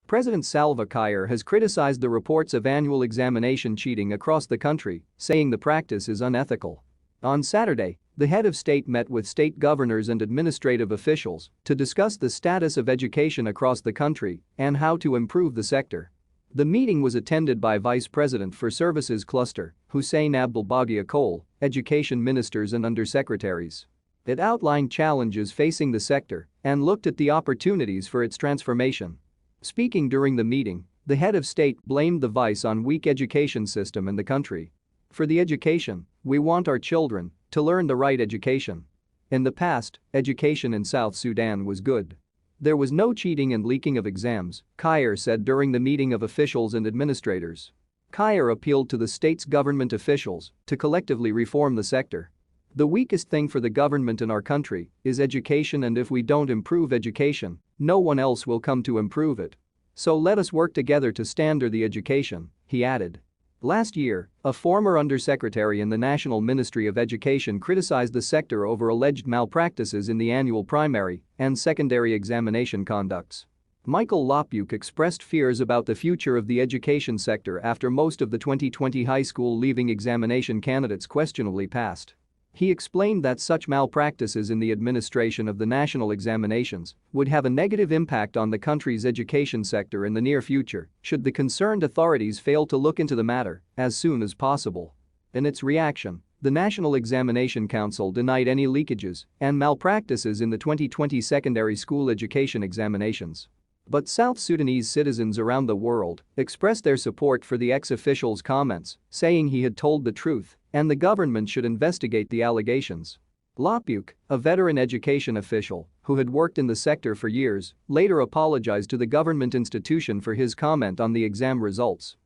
President Salva Kiir has criticized the reports of annual examination cheating across the country, saying the practice is unethical. On Saturday, the head of state met with state governors and administrative officials to discuss the status of education across the country and how to improve the sector. The meeting was attended by Vice President for Services Cluster, Hussein Abdulbagia Cole, education ministers and undersecretaries. It outlined challenges facing the sector and looked at the opportunities for its transformation. Speaking during the meeting, the head of state blamed the vice on weak education system in the country. For the education, we want our children to learn the right education. In the past, education in South Sudan was good. There was no cheating and leaking of exams, Kiir said during the meeting of officials and administrators. Kiir appealed to the state's government officials to collectively reform the sector. The weakest thing for the government in our country is education, and if we don't improve education, no one else will come to improve it. So let us work together to standard the education, he added. Last year, a former undersecretary in the National Ministry of Education criticized the sector over alleged malpractices in the annual primary and secondary examination conducts. Michael Lopuk expressed fears about the future of the education sector after most of the 2020 high school leaving examination candidates questionably passed. He explained that such malpractices in the administration of the national examinations would have a negative impact on the country's education sector in the near future should the concerned authorities fail to look into the matter as soon as possible. In its reaction, the National Examination Council denied any leakages and malpractices in the 2020 secondary school education examinations. But South Sudanese citizens around the world expressed their support for the ex-official's comments, saying he had told the truth and the government should investigate the allegations. Lopuk, a veteran education official who had worked in the sector for years, later apologized to the government institution for his comment on the exam results.